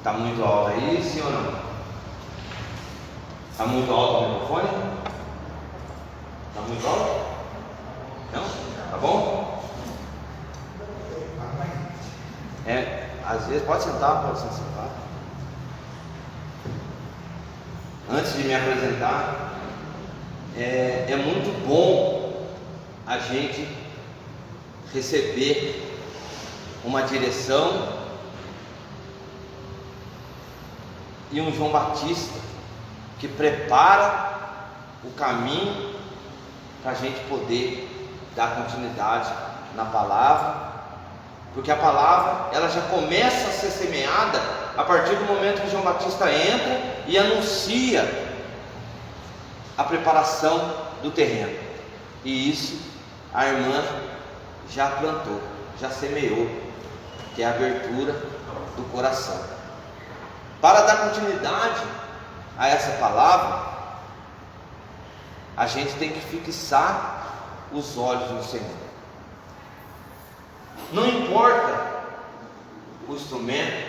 Está muito alto aí, sim ou não? Está muito alto o microfone? Está muito alto? Não? Tá bom? Às vezes pode sentar, pode se sentar. Antes de me apresentar, é muito bom a gente receber uma direção e um João Batista que prepara o caminho para a gente poder dar continuidade na palavra, porque a palavra ela já começa a ser semeada a partir do momento que João Batista entra e anuncia a preparação do terreno, e isso a irmã já plantou, já semeou, que é a abertura do coração. Para dar continuidade a essa palavra, a gente tem que fixar os olhos no Senhor. Não importa o instrumento,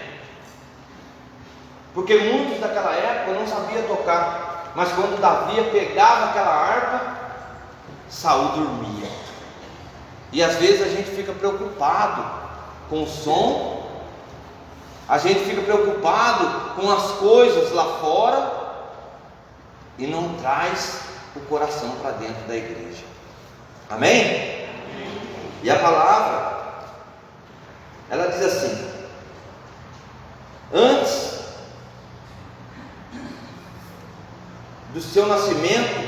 porque muitos daquela época não sabiam tocar, mas quando Davi pegava aquela harpa, Saul dormia. E às vezes a gente fica preocupado com o som, a gente fica preocupado com as coisas lá fora e não traz o coração para dentro da igreja. Amém? Amém. E a palavra, ela diz assim: antes do seu nascimento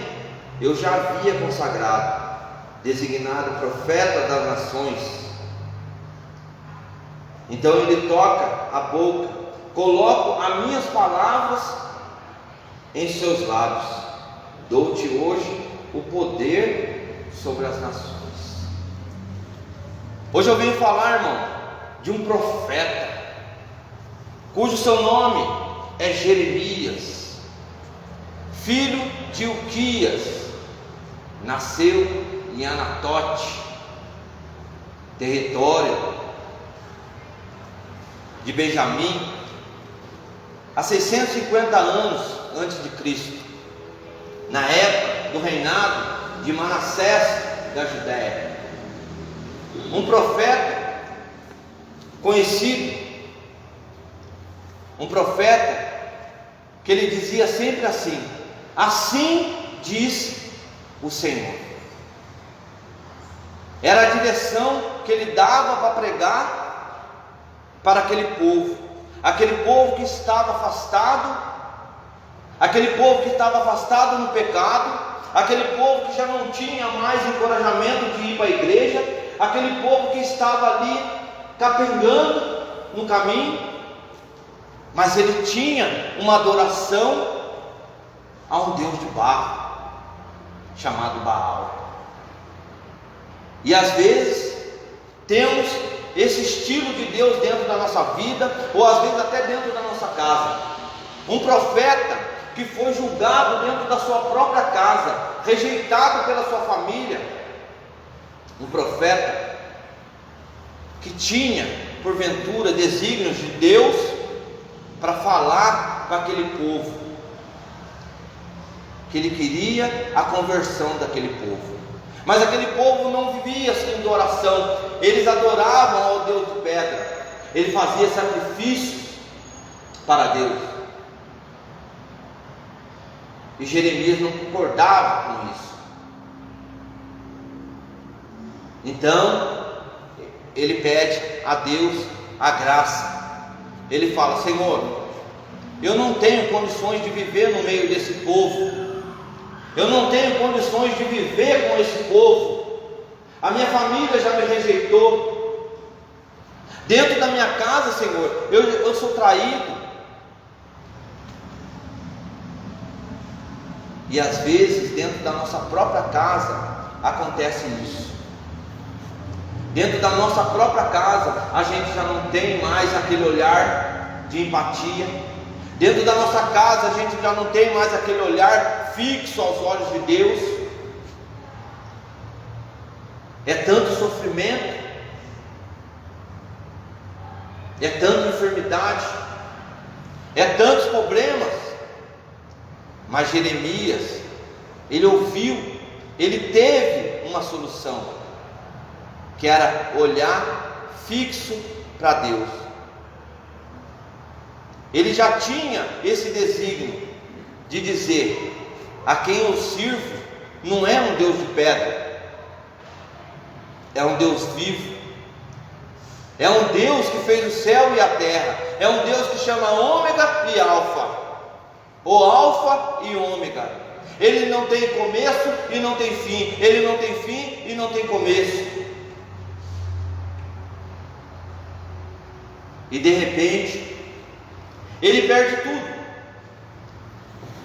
eu já havia consagrado, designado profeta das nações. Então ele toca a boca, coloco as minhas palavras em seus lábios, dou-te hoje o poder sobre as nações. Hoje eu venho falar, irmão, de um profeta, cujo seu nome é Jeremias, filho de Ilquias, nasceu em Anatote, território de Benjamim, há 650 anos antes de Cristo, na época do reinado de Manassés da Judéia. Um profeta conhecido, um profeta que ele dizia sempre assim: assim diz o Senhor. Era a direção que ele dava para pregar para aquele povo que estava afastado, aquele povo que estava afastado no pecado, aquele povo que já não tinha mais encorajamento de ir para a igreja, aquele povo que estava ali capengando no caminho, mas ele tinha uma adoração a um Deus de barro, chamado Baal. E às vezes temos esse estilo de Deus dentro da nossa vida, ou às vezes até dentro da nossa casa. Um profeta que foi julgado dentro da sua própria casa, rejeitado pela sua família. Um profeta que tinha, porventura, desígnios de Deus para falar com aquele povo, que ele queria a conversão daquele povo. Mas aquele povo não vivia assim de oração, eles adoravam ao Deus de pedra, ele fazia sacrifícios para Deus, e Jeremias não concordava com isso. Então ele pede a Deus a graça. Ele fala: Senhor, eu não tenho condições de viver no meio desse povo, eu não tenho condições de viver com esse povo, a minha família já me rejeitou, dentro da minha casa, Senhor, eu sou traído. E às vezes dentro da nossa própria casa acontece isso. Dentro da nossa própria casa a gente já não tem mais aquele olhar de empatia. Dentro da nossa casa a gente já não tem mais aquele olhar fixo aos olhos de Deus. É tanto sofrimento, é tanta enfermidade, É tantos problemas, mas Jeremias, ele ouviu, ele teve uma solução, que era olhar fixo para Deus. Ele já tinha esse desígnio de dizer: a quem eu sirvo não é um Deus de pedra, é um Deus vivo, é um Deus que fez o céu e a terra, é um Deus que chama ômega e alfa, ou alfa e ômega. Ele não tem começo e não tem fim, ele não tem fim e não tem começo. E de repente ele perde tudo.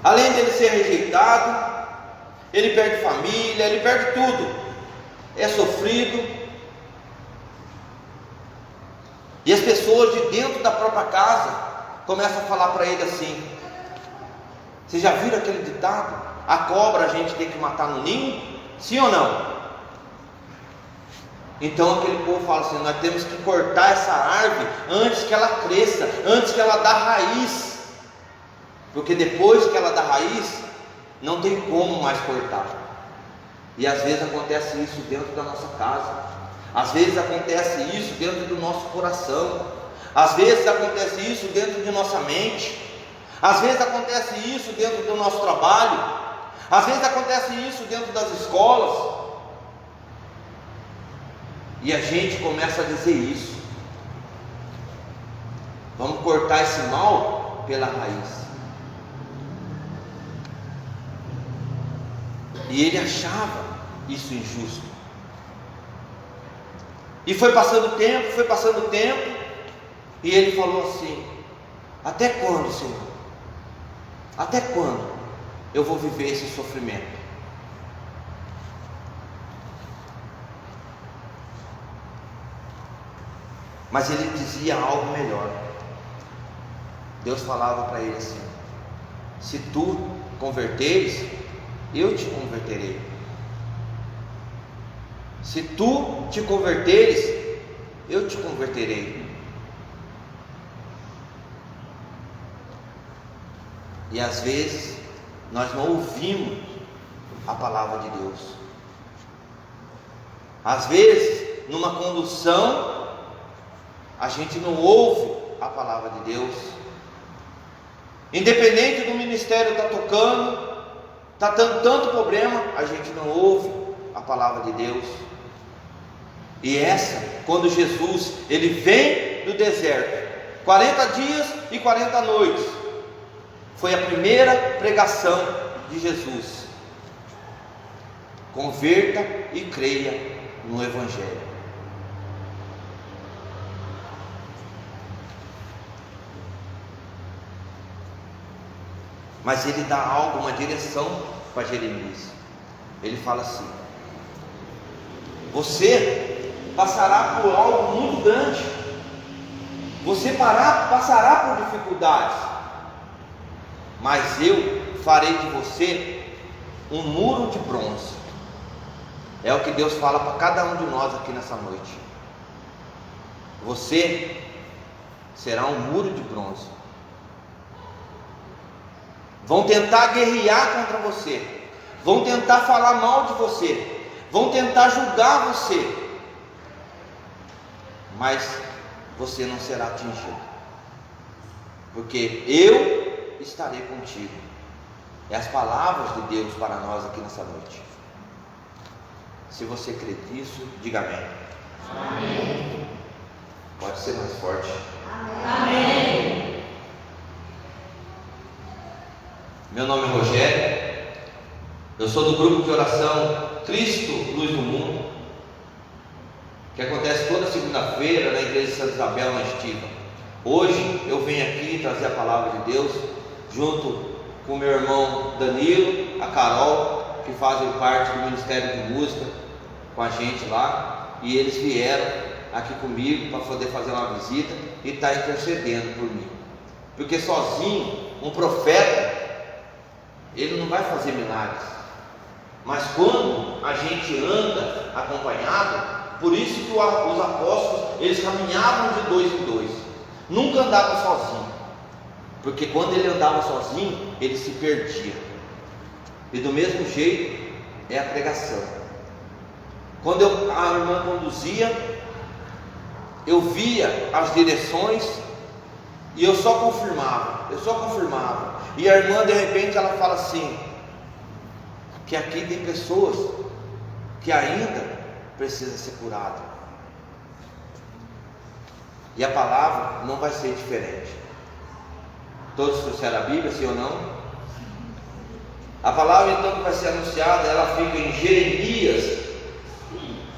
Além dele ser rejeitado, ele perde família, ele perde tudo, é sofrido. E as pessoas de dentro da própria casa começam a falar para ele assim: vocês já viram aquele ditado? A cobra a gente tem que matar no ninho? Sim ou não? Então aquele povo fala assim: nós temos que cortar essa árvore antes que ela cresça, antes que ela dê raiz, porque depois que ela dá raiz, não tem como mais cortar. E às vezes acontece isso dentro da nossa casa, às vezes acontece isso dentro do nosso coração, às vezes acontece isso dentro de nossa mente, às vezes acontece isso dentro do nosso trabalho, às vezes acontece isso dentro das escolas. E a gente começa a dizer isso: vamos cortar esse mal pela raiz. E ele achava isso injusto. E foi passando o tempo, e ele falou assim: até quando, Senhor? Até quando eu vou viver esse sofrimento? Mas ele dizia algo melhor. Deus falava para ele assim: se tu converteres, eu te converterei. Se tu te converteres, eu te converterei. E às vezes nós não ouvimos a palavra de Deus. Às vezes, numa condução, a gente não ouve a palavra de Deus. Independente do ministério estar tocando, está dando tanto problema, a gente não ouve a palavra de Deus. E essa, quando Jesus ele vem do deserto, 40 dias e 40 noites, foi a primeira pregação de Jesus: converta e creia no Evangelho. Mas ele dá algo, uma direção para Jeremias. Ele fala assim: você passará por algo muito grande, você passará por dificuldades, mas eu farei de você um muro de bronze. É o que Deus fala para cada um de nós aqui nessa noite. Você será um muro de bronze. Vão tentar guerrear contra você, vão tentar falar mal de você, vão tentar julgar você, mas você não será atingido, porque eu estarei contigo. É as palavras de Deus para nós aqui nessa noite. Se você crê nisso, diga amém. Amém. Pode ser mais forte. Amém. Meu nome é Rogério, eu sou do grupo de oração Cristo, Luz do Mundo, que acontece toda segunda-feira na igreja de Santa Isabel, na Estiva. Hoje eu venho aqui trazer a palavra de Deus, junto com meu irmão Danilo, a Carol, que fazem parte do Ministério de Música com a gente lá, e eles vieram aqui comigo para poder fazer uma visita e estar intercedendo por mim, porque sozinho um profeta ele não vai fazer milagres, mas quando a gente anda acompanhado, por isso que os apóstolos eles caminhavam de dois em dois, nunca andavam sozinhos. porque quando ele andava sozinho, ele se perdia. E do mesmo jeito é a pregação. Quando a irmã conduzia, eu via as direções e eu só confirmava. E a irmã, de repente, ela fala assim, que aqui tem pessoas que ainda precisam ser curadas. E a palavra não vai ser diferente. Todos trouxeram a Bíblia, sim ou não? A palavra então que vai ser anunciada, ela fica em Jeremias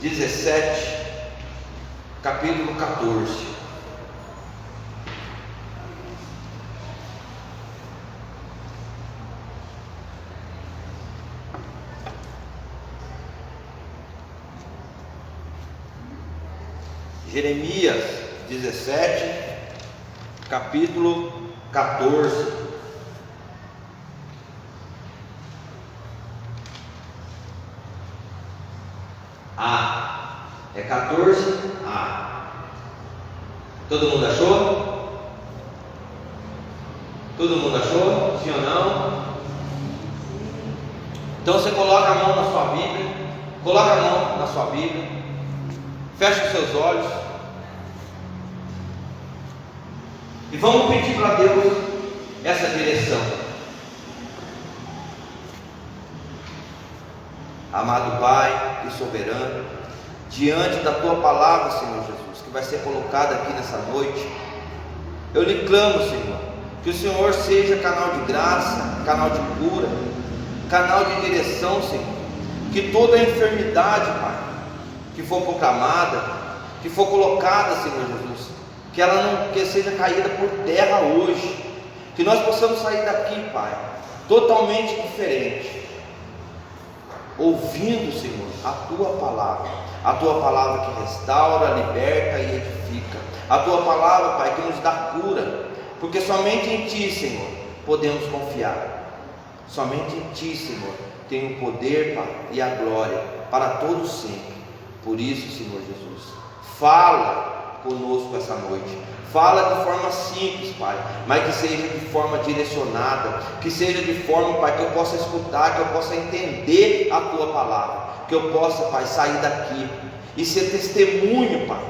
17, capítulo 14. Jeremias 17, capítulo 14. É 14a. Todo mundo achou? Todo mundo achou? Sim ou não? Então você coloca a mão na sua Bíblia. Coloca a mão na sua Bíblia. Fecha os seus olhos. E vamos pedir para Deus essa direção. Amado Pai e soberano, diante da Tua palavra, Senhor Jesus, que vai ser colocada aqui nessa noite, eu lhe clamo, Senhor, que o Senhor seja canal de graça, canal de cura, canal de direção, Senhor. Que toda enfermidade, Pai, que for proclamada, que for colocada, Senhor Jesus, que ela não seja caída por terra hoje, que nós possamos sair daqui, Pai, totalmente diferente, ouvindo, Senhor, a Tua palavra que restaura, liberta e edifica, a Tua palavra, Pai, que nos dá cura, porque somente em Ti, Senhor, podemos confiar, somente em Ti, Senhor, tem o poder, Pai, e a glória para todos sempre. Por isso, Senhor Jesus, fala conosco essa noite. Fala de forma simples, Pai, mas que seja de forma direcionada, que seja de forma, Pai, que eu possa escutar, que eu possa entender a Tua palavra, que eu possa, Pai, sair daqui e ser testemunho, Pai,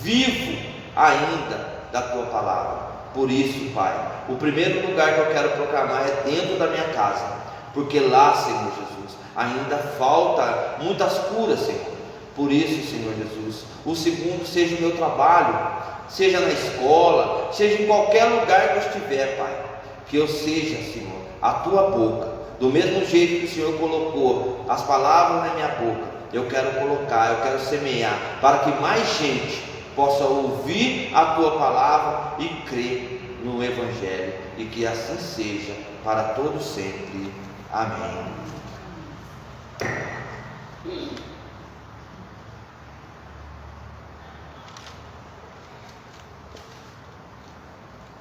vivo ainda da Tua palavra. Por isso, Pai, o primeiro lugar que eu quero proclamar é dentro da minha casa, porque lá, Senhor Jesus, ainda falta muitas curas, Senhor. Por isso, Senhor Jesus, o segundo seja o meu trabalho, seja na escola, seja em qualquer lugar que eu estiver, Pai, que eu seja, Senhor, a Tua boca, do mesmo jeito que o Senhor colocou as palavras na minha boca, eu quero colocar, eu quero semear, para que mais gente possa ouvir a Tua palavra e crer no Evangelho, e que assim seja para todos sempre. Amém.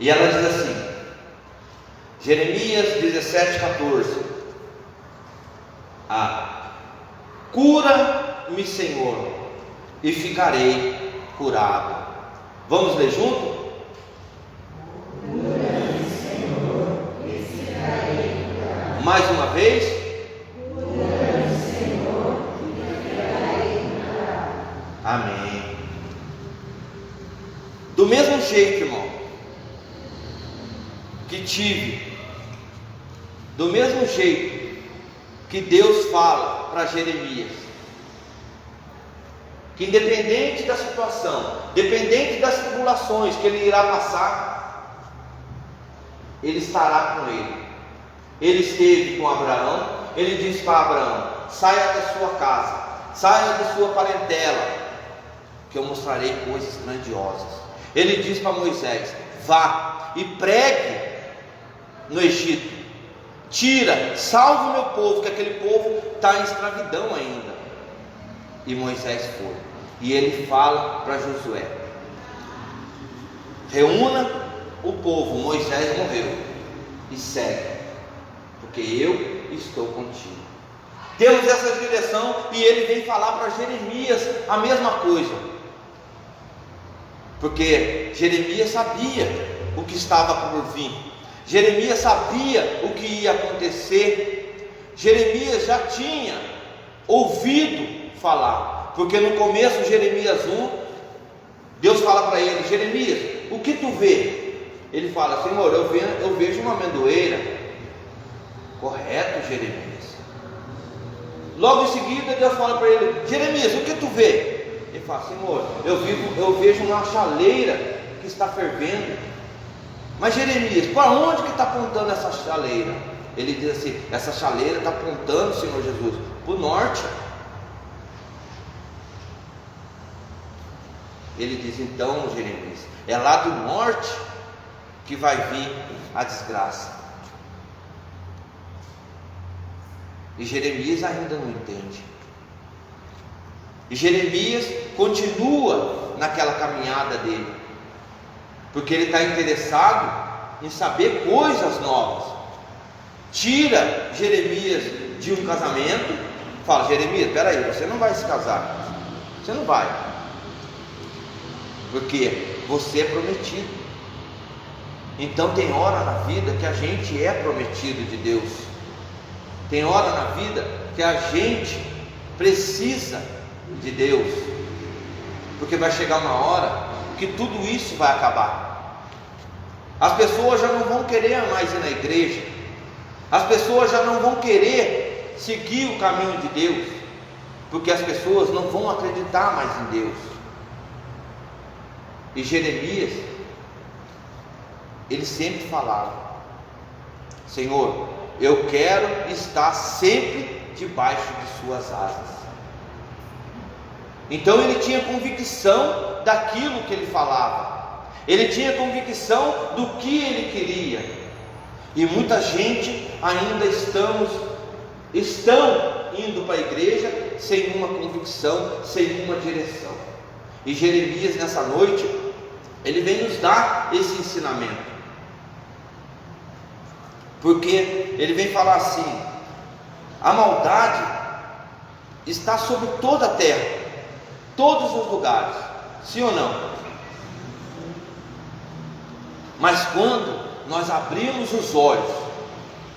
E ela diz assim, Jeremias 17, 14. Cura-me, Senhor, e ficarei curado. Vamos ler junto? Cura-me, Senhor, e ficarei curado. Mais uma vez. Cura-me, Senhor, e ficarei curado. Amém. Do mesmo jeito, irmão, que tive, do mesmo jeito que Deus fala para Jeremias, que independente da situação, dependente das tribulações que ele irá passar, ele estará com ele. Ele esteve com Abraão, ele disse para Abraão: saia da sua casa, saia da sua parentela, que eu mostrarei coisas grandiosas. Ele disse para Moisés: vá e pregue no Egito, salva o meu povo, que aquele povo está em escravidão ainda. E Moisés foi, e ele fala para Josué: reúna o povo. Moisés morreu, e segue, porque eu estou contigo. Temos essa direção, e ele vem falar para Jeremias a mesma coisa, porque Jeremias sabia o que estava por vir. Jeremias sabia o que ia acontecer. Jeremias já tinha ouvido falar, porque no começo de Jeremias 1, Deus fala para ele: Jeremias, o que tu vê? Ele fala: Senhor, eu vejo uma amendoeira. Correto, Jeremias. Logo em seguida Deus fala para ele: Jeremias, o que tu vê? Ele fala: Senhor, eu vejo uma chaleira que está fervendo. Mas Jeremias, para onde que está apontando essa chaleira? Ele diz assim: essa chaleira está apontando, Senhor Jesus, para o norte. Ele diz: então, Jeremias, é lá do norte que vai vir a desgraça. E Jeremias ainda não entende. E Jeremias continua naquela caminhada dele, porque ele está interessado em saber coisas novas. Tira Jeremias de um casamento, fala: Jeremias, peraí, você não vai se casar, você não vai, porque você é prometido. Então tem hora na vida que a gente é prometido de Deus, tem hora na vida que a gente precisa de Deus, porque vai chegar uma hora que tudo isso vai acabar. As pessoas já não vão querer mais ir na igreja, as pessoas já não vão querer seguir o caminho de Deus, porque as pessoas não vão acreditar mais em Deus. E Jeremias, ele sempre falava: Senhor, eu quero estar sempre debaixo de suas asas. Então ele tinha convicção daquilo que ele falava, ele tinha convicção do que ele queria. E muita gente ainda estão indo para a igreja sem uma convicção, sem uma direção. E Jeremias, nessa noite, ele vem nos dar esse ensinamento, porque ele vem falar assim: a maldade está sobre toda a terra, todos os lugares, sim ou não? Mas quando nós abrimos os olhos,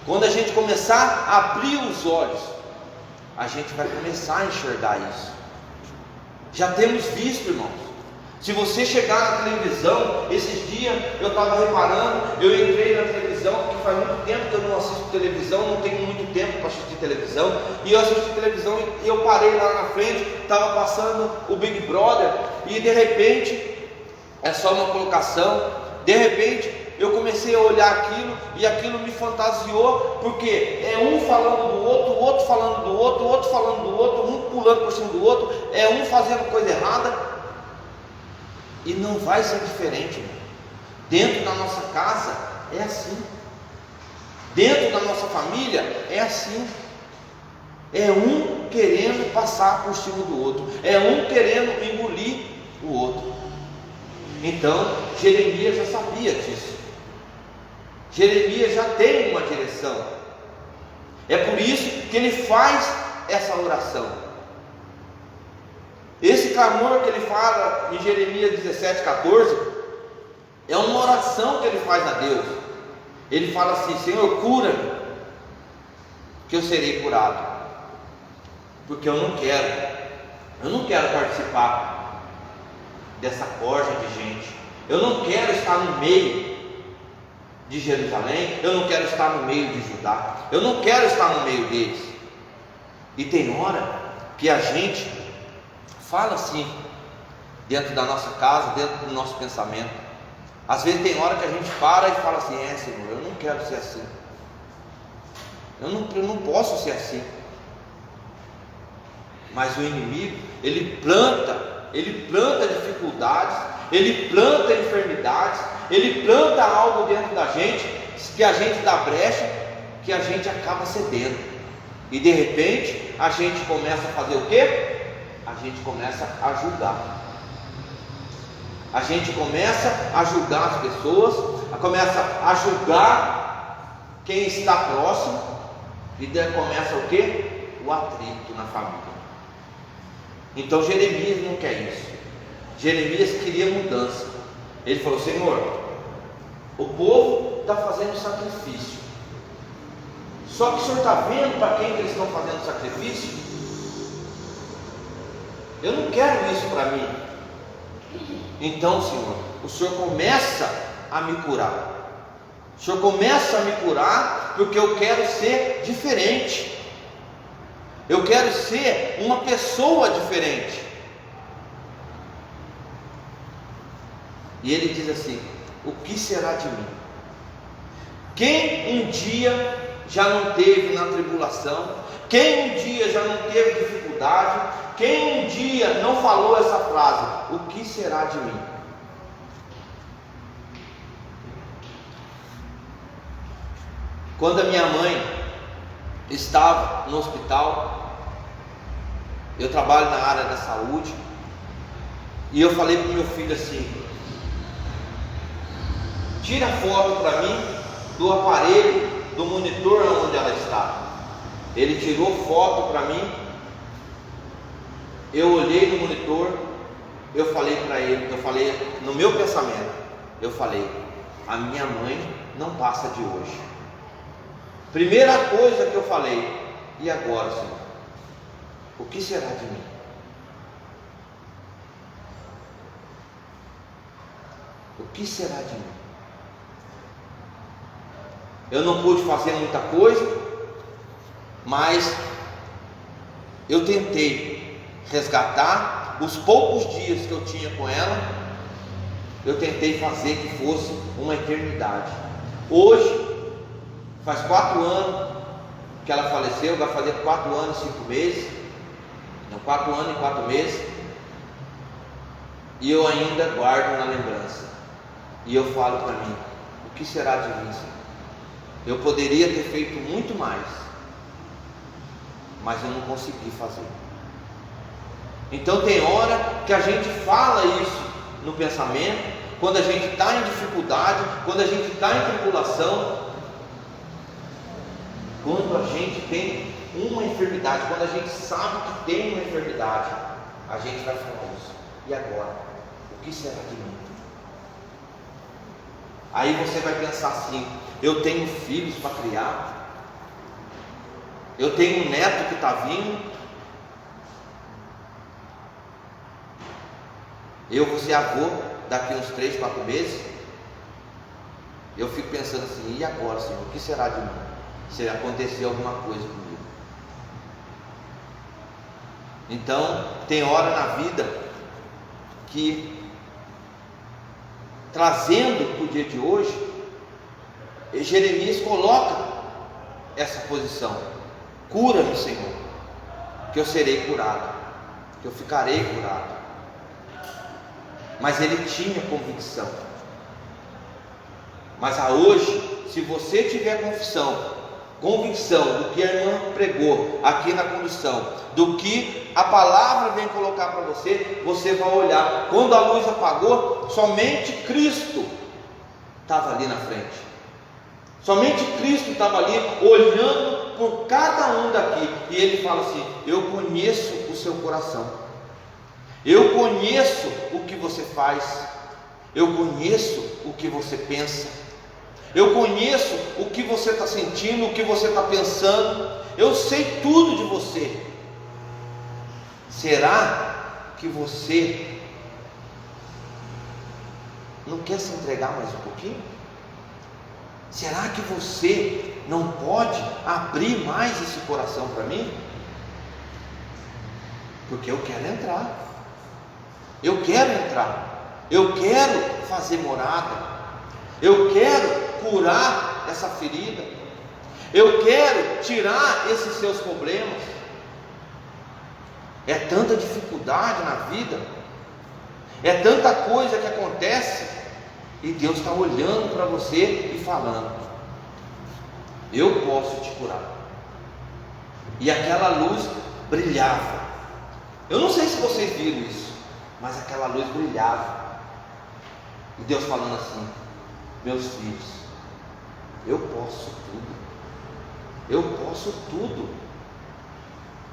quando a gente começar a abrir os olhos, a gente vai começar a enxergar isso. Já temos visto, irmãos. Se você chegar na televisão, esses dias eu estava reparando, eu entrei na televisão, porque faz muito tempo que eu não assisto televisão, não tenho muito tempo para assistir televisão, e eu assisti televisão e eu parei lá na frente, estava passando o Big Brother, e de repente, é só uma colocação, de repente eu comecei a olhar aquilo, e aquilo me fantasiou, porque é um falando do outro, o outro falando do outro, o outro falando do outro, um pulando por cima do outro, é um fazendo coisa errada. E não vai ser diferente, irmão. Dentro da nossa casa é assim, dentro da nossa família é assim. É um querendo passar por cima do outro, é um querendo engolir o outro. Então Jeremias já sabia disso. Jeremias já tem uma direção. É por isso que ele faz essa oração. Esse clamor que ele fala em Jeremias 17:14 é uma oração que ele faz a Deus. Ele fala assim: Senhor, cura-me, que eu serei curado, porque eu não quero participar dessa corja de gente, eu não quero estar no meio de Jerusalém, eu não quero estar no meio de Judá, eu não quero estar no meio deles. E tem hora que a gente fala assim, dentro da nossa casa, dentro do nosso pensamento. Às vezes tem hora que a gente para e fala assim: Senhor, eu não quero ser assim, eu não posso ser assim. Mas o inimigo, ele planta dificuldades, ele planta enfermidades, ele planta algo dentro da gente, que a gente dá brecha, que a gente acaba cedendo. E de repente, a gente começa a fazer o quê? A gente começa a julgar. A gente começa a julgar as pessoas, começa a julgar quem está próximo, e daí começa o quê? O atrito na família. Então Jeremias não quer isso. Jeremias queria mudança. Ele falou: Senhor, O povo está fazendo sacrifício. Só que o Senhor está vendo para quem que eles estão fazendo sacrifício? Eu não quero isso para mim. Então, Senhor, o Senhor começa a me curar. O Senhor começa a me curar porque eu quero ser diferente. Eu quero ser uma pessoa diferente. E ele diz assim: o que será de mim? Quem um dia já não teve na tribulação, quem um dia já não teve dificuldade, quem um dia não falou essa frase: o que será de mim? Quando a minha mãe estava no hospital, eu trabalho na área da saúde, e eu falei para o meu filho assim: tira foto para mim do aparelho, do monitor onde ela está. Ele tirou foto para mim, eu olhei no monitor, eu falei para ele, eu falei no meu pensamento, eu falei: a minha mãe não passa de hoje. Primeira coisa que eu falei: e agora, Senhor? O que será de mim? O que será de mim? Eu não pude fazer muita coisa, mas eu tentei resgatar os poucos dias que eu tinha com ela. Eu tentei fazer que fosse uma eternidade. Hoje faz 4 anos que ela faleceu, vai fazer 4 anos e 5 meses, não, 4 anos e 4 meses, e eu ainda guardo na lembrança, e eu falo para mim: o que será de mim, Senhor? Eu poderia ter feito muito mais, mas eu não consegui fazer. Então tem hora que a gente fala isso no pensamento, quando a gente está em dificuldade, quando a gente está em tribulação, quando a gente tem uma enfermidade, quando a gente sabe que tem uma enfermidade, a gente vai falar isso: e agora? O que será de mim? Aí você vai pensar assim: eu tenho filhos para criar, eu tenho um neto que está vindo, eu vou ser avô daqui uns 3, 4 meses. Eu fico pensando assim: e agora, Senhor? O que será de mim? Se acontecer alguma coisa comigo. Então, tem hora na vida que, trazendo para o dia de hoje, Jeremias coloca essa posição: cura-me, Senhor, que eu serei curado, que eu ficarei curado. Mas ele tinha convicção. Mas hoje, se você tiver convicção do que a irmã pregou aqui na condução, do que a palavra vem colocar para você, você vai olhar. Quando a luz apagou, somente Cristo estava ali na frente. Somente Cristo estava ali olhando por cada um daqui. E ele fala assim: eu conheço o seu coração, eu conheço o que você faz, eu conheço o que você pensa, eu conheço o que você está sentindo, o que você está pensando, eu sei tudo de você. Será que você não quer se entregar mais um pouquinho? Será que você não pode abrir mais esse coração para mim? Porque eu quero entrar, eu quero fazer morada, eu quero curar essa ferida, eu quero tirar esses seus problemas. É tanta dificuldade na vida, é tanta coisa que acontece, e Deus está olhando para você e falando: eu posso te curar. E aquela luz brilhava. Eu não sei se vocês viram isso, mas aquela luz brilhava. E Deus falando assim: meus filhos, eu posso tudo, eu posso tudo.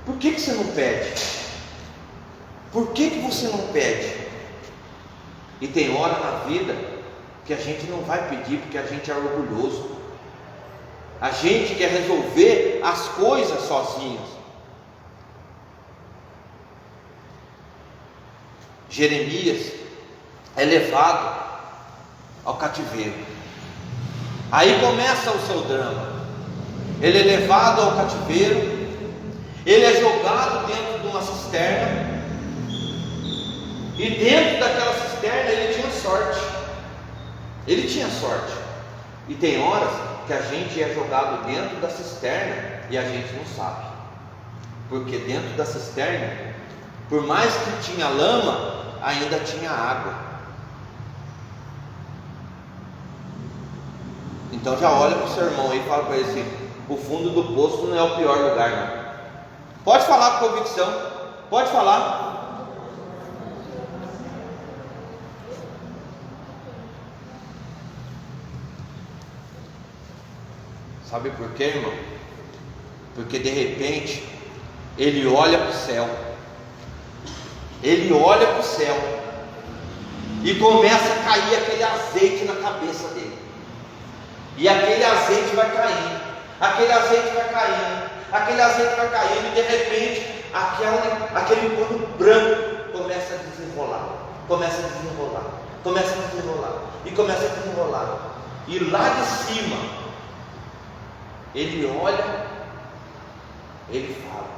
Por que você não pede? Por que você não pede? E tem hora na vida que a gente não vai pedir porque a gente é orgulhoso. A gente quer resolver as coisas sozinhos. Jeremias é levado ao cativeiro. Aí começa o seu drama. Ele é levado ao cativeiro, ele é jogado dentro de uma cisterna, e dentro daquela cisterna ele tinha sorte. Ele tinha sorte. E tem horas que a gente é jogado dentro da cisterna e a gente não sabe, porque dentro da cisterna, por mais que tinha lama, ainda tinha água. Então já olha para o seu irmão aí e fala para ele assim: o fundo do poço não é o pior lugar, não. Pode falar com convicção, pode falar. Sabe por quê, irmão? Porque de repente ele olha para o céu. Ele olha para o céu e começa a cair aquele azeite na cabeça dele. E aquele azeite vai caindo, aquele azeite vai caindo, aquele azeite vai caindo, e de repente aquele pano branco começa a desenrolar, começa a desenrolar, começa a desenrolar, e começa a desenrolar. E lá de cima ele olha, ele fala: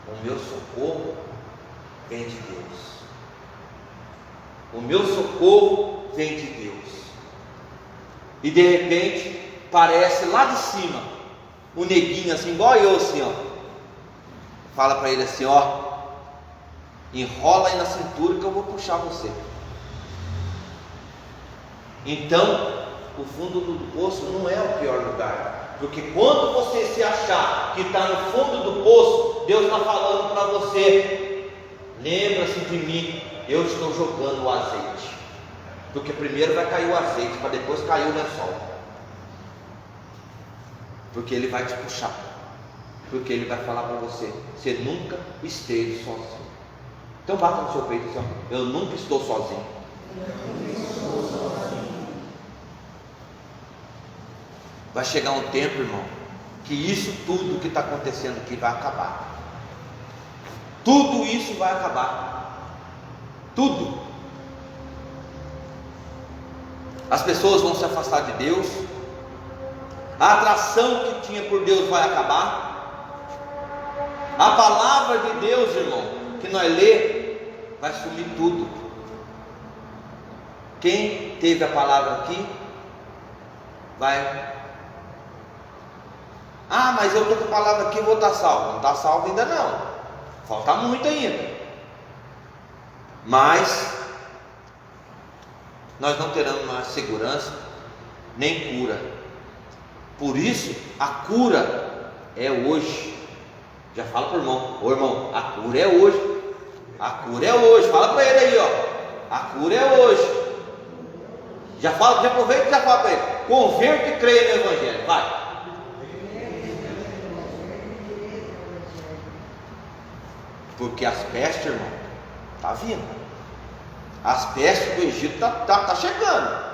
o meu socorro vem de Deus. O meu socorro vem de Deus. E de repente parece lá de cima um neguinho assim, igual eu assim, ó. Fala para ele assim, ó: enrola aí na cintura que eu vou puxar você. Então, o fundo do poço não é o pior lugar, porque quando você se achar que está no fundo do poço, Deus está falando para você: lembra-se de mim, eu estou jogando o azeite. Porque primeiro vai cair o azeite, para depois cair o lençol. Porque Ele vai te puxar. Porque Ele vai falar para você: você nunca esteve sozinho. Então bata no seu peito assim: eu nunca estou sozinho. Vai chegar um tempo, irmão, que isso tudo que está acontecendo aqui vai acabar. Tudo isso vai acabar. Tudo. As pessoas vão se afastar de Deus. A atração que tinha por Deus vai acabar. A palavra de Deus, irmão, que nós lê, vai sumir tudo. Quem teve a palavra aqui vai: ah, mas eu estou com a palavra aqui, vou estar salvo. Não está salvo ainda não, falta muito ainda. Mas nós não teremos mais segurança, nem cura. Por isso, a cura é hoje. Já fala para o irmão: ô irmão, a cura é hoje. A cura é hoje. Fala para ele aí, ó: a cura é hoje. Já fala, já aproveita e já fala para ele: converta e creia no Evangelho. Vai. Porque as pestes, irmão, está vindo. As pestes do Egito tá chegando.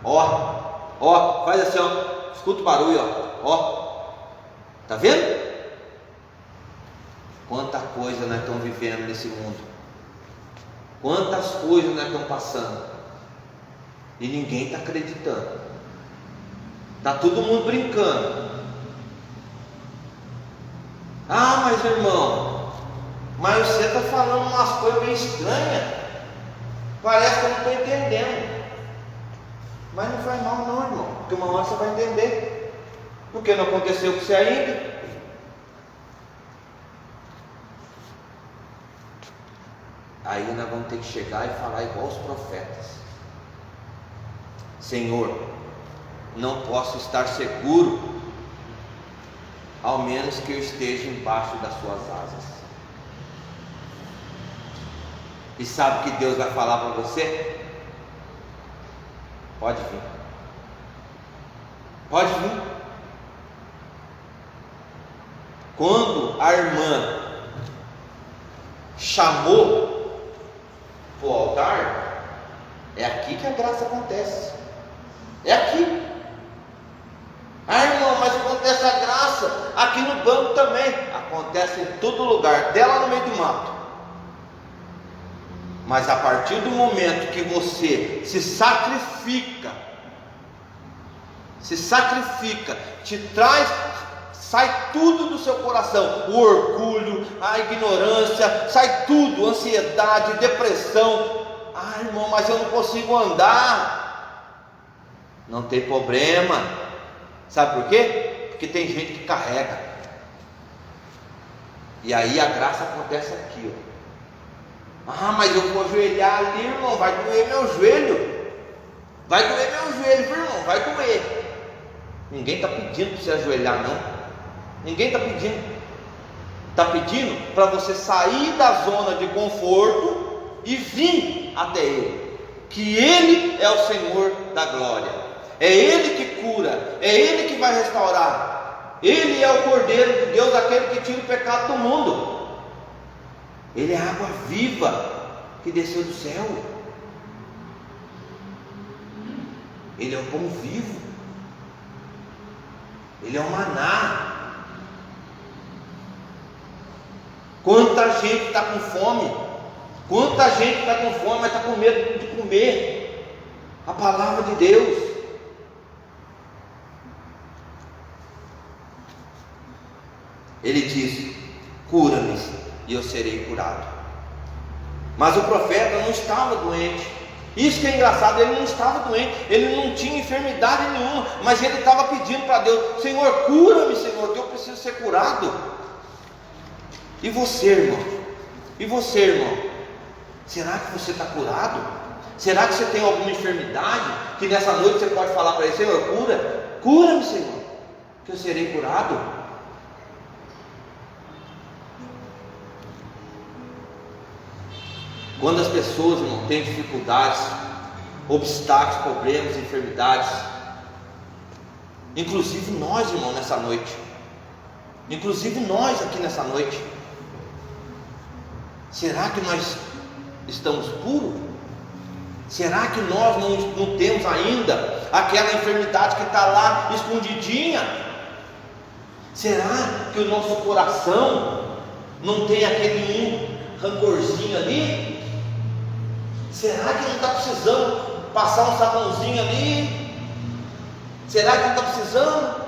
Ó, faz assim, ó. Escuta o barulho, ó. Tá vendo? Quanta coisa nós estamos vivendo nesse mundo. Quantas coisas nós estamos passando. E ninguém está acreditando. Está todo mundo brincando. Ah, mas irmão, mas você está falando umas coisas bem estranhas. Parece que eu não estou entendendo. Mas não faz mal não, irmão, porque uma hora você vai entender. Porque não aconteceu com você ainda. Aí nós vamos ter que chegar e falar igual os profetas: Senhor, não posso estar seguro, ao menos que eu esteja embaixo das suas asas. E sabe o que Deus vai falar para você? Pode vir. Pode vir. Quando a irmã chamou para o altar, É aqui que a graça acontece. É aqui. Ah, irmão, mas acontece a graça aqui no banco também. Acontece em todo lugar, até lá no meio do mato. Mas a partir do momento que você se sacrifica, te traz, sai tudo do seu coração, o orgulho, a ignorância, sai tudo, ansiedade, depressão. Ah, irmão, mas eu não consigo andar. Não tem problema. Sabe por quê? Porque tem gente que carrega. E aí a graça acontece aqui, ó. Ah, mas eu vou ajoelhar ali, irmão, vai doer meu joelho. Vai doer meu joelho, irmão, vai doer. Ninguém está pedindo para você ajoelhar, não. Ninguém está pedindo. Está pedindo para você sair da zona de conforto e vir até Ele. Que Ele é o Senhor da glória. É Ele que cura, é Ele que vai restaurar. Ele é o Cordeiro de Deus, aquele que tira o pecado do mundo. Ele é a água viva que desceu do céu. Ele é o pão vivo. Ele é o maná. Quanta gente está com fome. Quanta gente está com fome, mas está com medo de comer a palavra de Deus. Ele diz: cura-me e eu serei curado. Mas o profeta não estava doente. Isso que é engraçado, ele não estava doente, ele não tinha enfermidade nenhuma, mas ele estava pedindo para Deus: Senhor, cura-me, Senhor, que eu preciso ser curado. E você, irmão? E você, irmão? Será que você está curado? Será que você tem alguma enfermidade que nessa noite você pode falar para ele: Senhor, cura-me, Senhor, que eu serei curado? Quando as pessoas, irmão, têm dificuldades, obstáculos, problemas, enfermidades, inclusive nós, irmão, nessa noite, inclusive nós aqui nessa noite, será que nós estamos puros? Será que nós não temos ainda aquela enfermidade que está lá escondidinha? Será que o nosso coração não tem aquele rancorzinho ali? Será que não está precisando passar um sabãozinho ali? Será que não está precisando?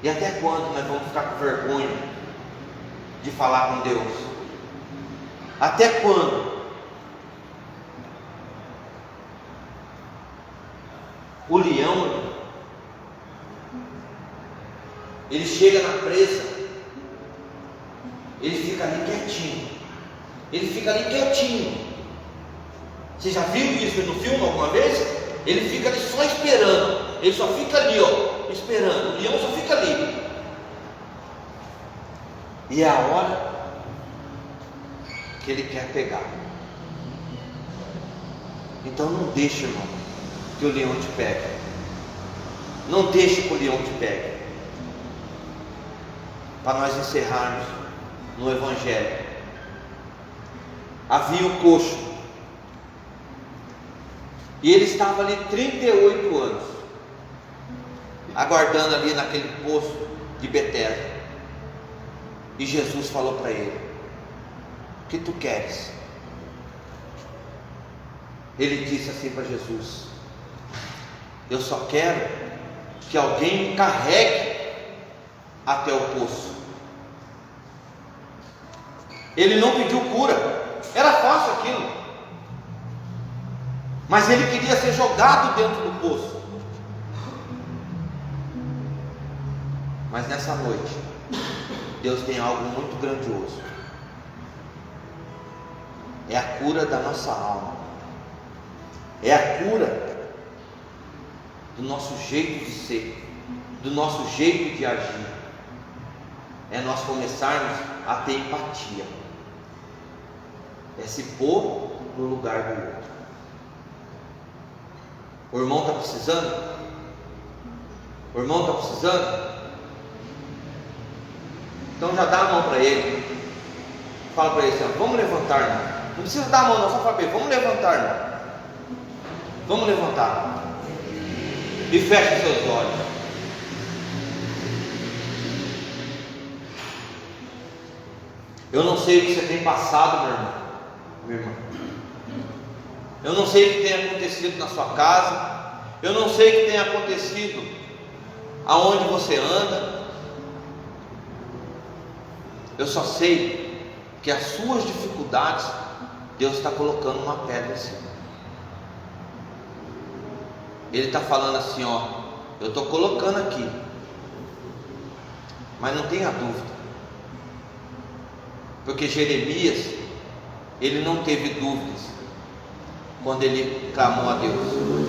E até quando nós vamos ficar com vergonha de falar com Deus? Até quando? O leão, ele chega na presa, ele fica ali quietinho. Ele fica ali quietinho. Você já viu isso no filme alguma vez? Ele fica ali só esperando. Ele só fica ali, ó, esperando. O leão só fica ali. E é a hora que ele quer pegar. Então não deixe, irmão, que o leão te pegue. Não deixe que o leão te pegue. Para nós encerrarmos no Evangelho, havia o coxo, e ele estava ali 38 anos, aguardando ali naquele poço de Betesda. E Jesus falou para ele: o que tu queres? Ele disse assim para Jesus: eu só quero que alguém me carregue até o poço. Ele não pediu cura, era fácil aquilo, mas ele queria ser jogado dentro do poço. Mas nessa noite, Deus tem algo muito grandioso. É a cura da nossa alma, é a cura do nosso jeito de ser, do nosso jeito de agir. É nós começarmos a ter empatia, é se pôr no lugar do outro. O irmão está precisando? O irmão está precisando? Então já dá a mão para ele. Fala para ele assim: vamos levantar, irmão. Não precisa dar a mão não, só fala bem, vamos levantar, irmão. Vamos levantar. E feche seus olhos. Eu não sei o que você tem passado, meu irmão, minha irmã. Eu não sei o que tem acontecido na sua casa. Eu não sei o que tem acontecido aonde você anda. Eu só sei que as suas dificuldades, Deus está colocando uma pedra assim. Ele está falando assim, ó, eu estou colocando aqui, mas não tenha dúvida, porque Jeremias, ele não teve dúvidas quando ele clamou a Deus.